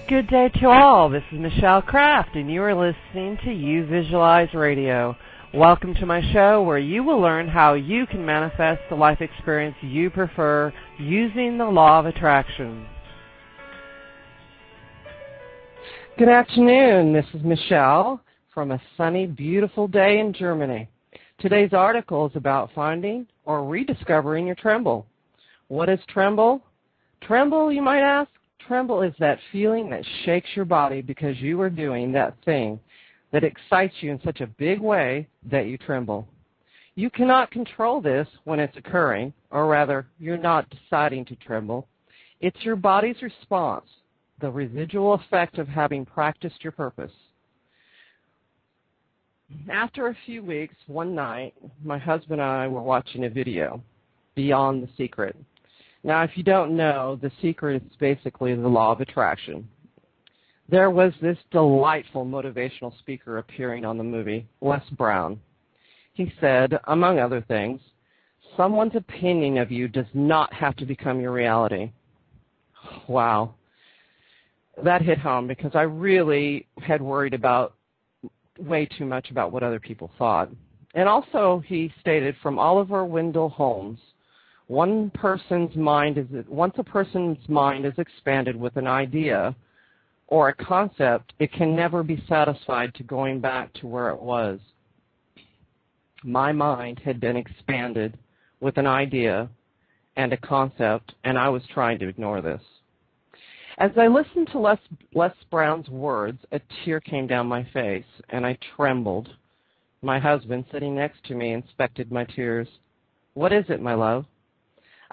Good day to all. This is Michelle Kraft, and you are listening to Uvisualeyes Radio. Welcome to my show where you will learn how you can manifest the life experience you prefer using the law of attraction. Good afternoon. This is Michelle from a sunny, beautiful day in Germany. Today's article is about finding or rediscovering your tremble. What is tremble? Tremble, you might ask? Tremble is that feeling that shakes your body because you are doing that thing that excites you in such a big way that you tremble. You cannot control this when it's occurring, or rather, you're not deciding to tremble. It's your body's response, the residual effect of having practiced your purpose. After a few weeks, one night, my husband and I were watching a video, Beyond the Secret. Now, if you don't know, The Secret is basically the law of attraction. There was this delightful motivational speaker appearing on the movie, Les Brown. He said, among other things, someone's opinion of you does not have to become your reality. Wow. That hit home because I really had worried about way too much about what other people thought. And also, he stated, from Oliver Wendell Holmes, once a person's mind is expanded with an idea or a concept, it can never be satisfied to going back to where it was. My mind had been expanded with an idea and a concept, and I was trying to ignore this. As I listened to Les Brown's words, a tear came down my face, and I trembled. My husband, sitting next to me, inspected my tears. "What is it, my love?"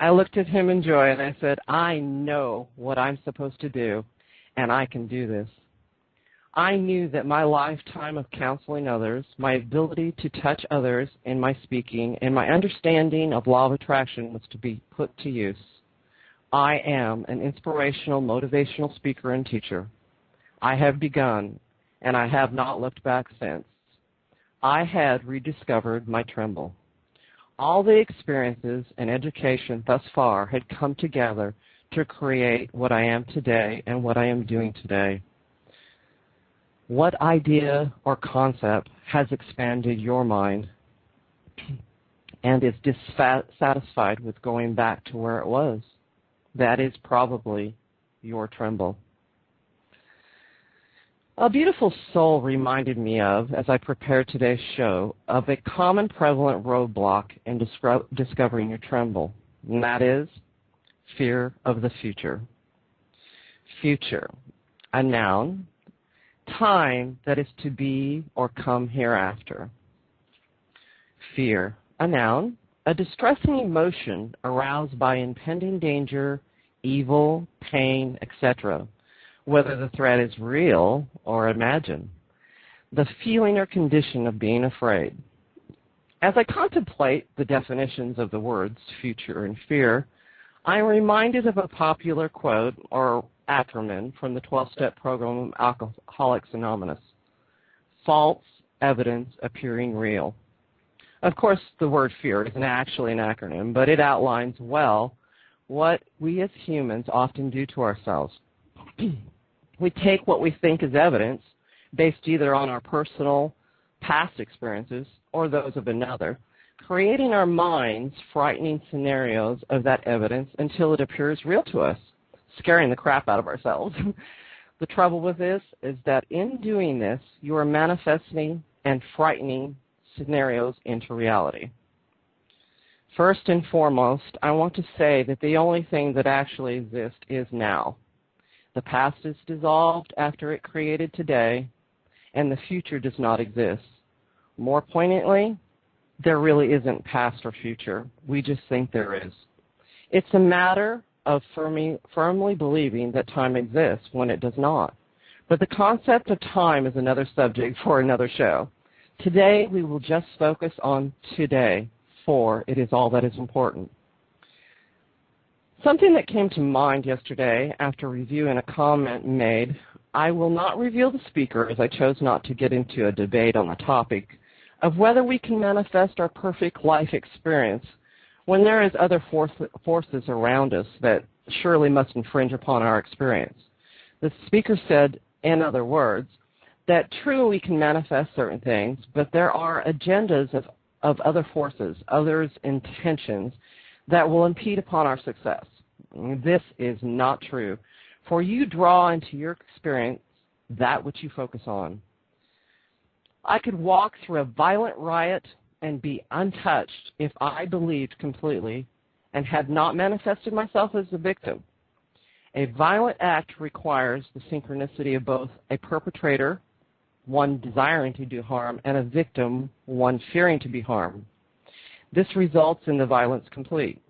I looked at him in joy, and I said, "I know what I'm supposed to do, and I can do this." I knew that my lifetime of counseling others, my ability to touch others in my speaking, and my understanding of law of attraction was to be put to use. I am an inspirational, motivational speaker and teacher. I have begun, and I have not looked back since. I had rediscovered my tremble. All the experiences and education thus far had come together to create what I am today and what I am doing today. What idea or concept has expanded your mind and is dissatisfied with going back to where it was? That is probably your tremble. A beautiful soul reminded me of, as I prepared today's show, of a common prevalent roadblock in discovering your tremble, and that is fear of the future. Future, a noun, time that is to be or come hereafter. Fear, a noun, a distressing emotion aroused by impending danger, evil, pain, etc., whether the threat is real or imagined, the feeling or condition of being afraid. As I contemplate the definitions of the words future and fear, I am reminded of a popular quote or acronym from the 12-step program of Alcoholics Anonymous: false evidence appearing real. Of course, the word fear isn't actually an acronym, but it outlines well what we as humans often do to ourselves. We take what we think is evidence based either on our personal past experiences or those of another, creating in our minds frightening scenarios of that evidence until it appears real to us, scaring the crap out of ourselves. The trouble with this is that in doing this, you are manifesting and frightening scenarios into reality. First and foremost, I want to say that the only thing that actually exists is now. The past is dissolved after it created today, and the future does not exist. More poignantly, there really isn't past or future. We just think there is. It's a matter of firmly believing that time exists when it does not. But the concept of time is another subject for another show. Today, we will just focus on today, for it is all that is important. Something that came to mind yesterday after reviewing a comment made, I will not reveal the speaker as I chose not to get into a debate on the topic of whether we can manifest our perfect life experience when there is other forces around us that surely must infringe upon our experience. The speaker said, in other words, that true, we can manifest certain things, but there are agendas of other forces, others' intentions that will impede upon our success. This is not true, for you draw into your experience that which you focus on. I could walk through a violent riot and be untouched if I believed completely and had not manifested myself as the victim. A violent act requires the synchronicity of both a perpetrator, one desiring to do harm, and a victim, one fearing to be harmed. This results in the violence complete.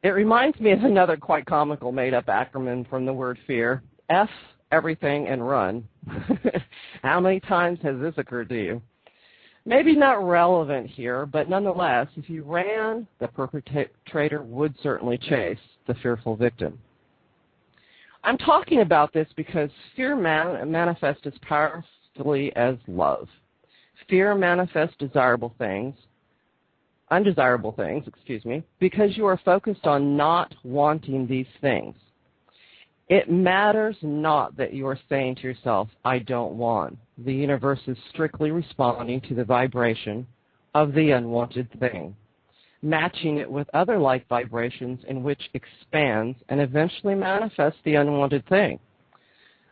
It reminds me of another quite comical made-up acronym from the word fear, F, everything, and run. How many times has this occurred to you? Maybe not relevant here, but nonetheless, if you ran, the perpetrator would certainly chase the fearful victim. I'm talking about this because fear manifests as powerfully as love. Fear manifests undesirable things, because you are focused on not wanting these things. It matters not that you are saying to yourself, I don't want. The universe is strictly responding to the vibration of the unwanted thing, matching it with other like vibrations in which expands and eventually manifests the unwanted thing.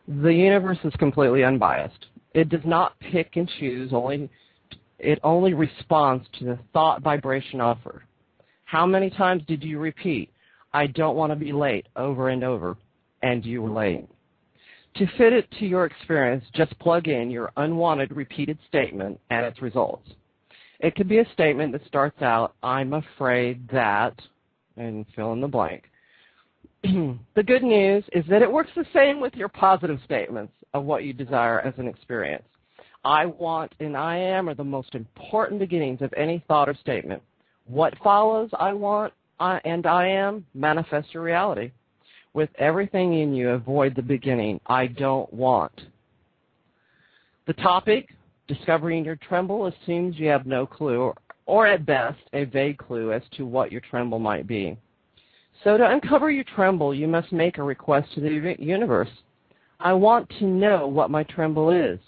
The universe is completely unbiased. It does not pick and choose, it only responds to the thought vibration offered. How many times did you repeat, I don't want to be late, over and over, and you were late? To fit it to your experience, just plug in your unwanted repeated statement and its results. It could be a statement that starts out, I'm afraid that, and fill in the blank. The good news is that it works the same with your positive statements of what you desire as an experience. I want and I am are the most important beginnings of any thought or statement. What follows, I want and I am, manifest your reality. With everything in you, avoid the beginning, I don't want. The topic, discovering your tremble, assumes you have no clue, or at best, a vague clue as to what your tremble might be. So to uncover your tremble, you must make a request to the universe. I want to know what my tremble is.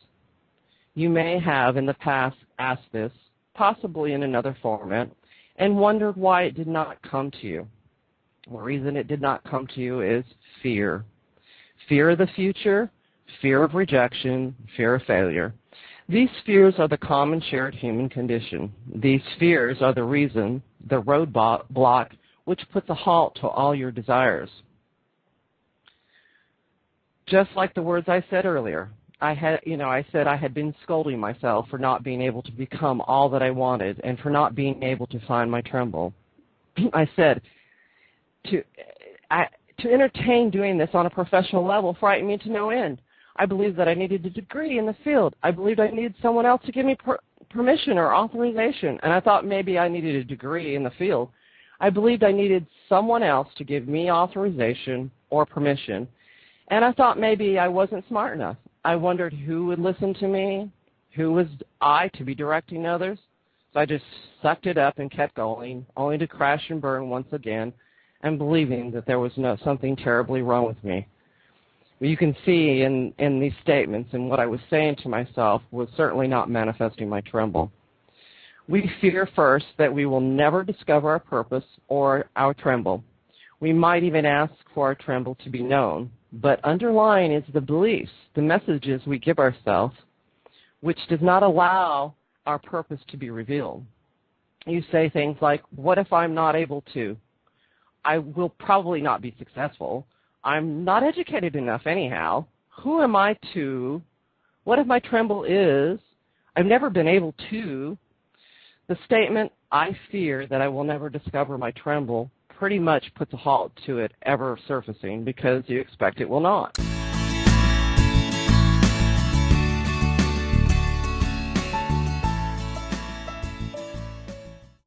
You may have in the past asked this, possibly in another format, and wondered why it did not come to you. The reason it did not come to you is fear. Fear of the future, fear of rejection, fear of failure. These fears are the common shared human condition. These fears are the reason, the roadblock, which puts a halt to all your desires. Just like the words I said earlier, I said I had been scolding myself for not being able to become all that I wanted and for not being able to find my tremble. I said, to entertain doing this on a professional level frightened me to no end. I believed that I needed a degree in the field. I believed I needed someone else to give me permission or authorization, and I thought maybe I needed a degree in the field. I believed I needed someone else to give me authorization or permission, and I thought maybe I wasn't smart enough. I wondered who would listen to me, who was I to be directing others. So I just sucked it up and kept going, only to crash and burn once again, and believing that there was something terribly wrong with me. You can see in these statements and what I was saying to myself was certainly not manifesting my tremble. We fear first that we will never discover our purpose or our tremble. We might even ask for our tremble to be known, but underlying is the beliefs, the messages we give ourselves, which does not allow our purpose to be revealed. You say things like, what if I'm not able to? I will probably not be successful. I'm not educated enough anyhow. Who am I to? What if my tremble is? I've never been able to. The statement, I fear that I will never discover my tremble, pretty much puts a halt to it ever surfacing because you expect it will not.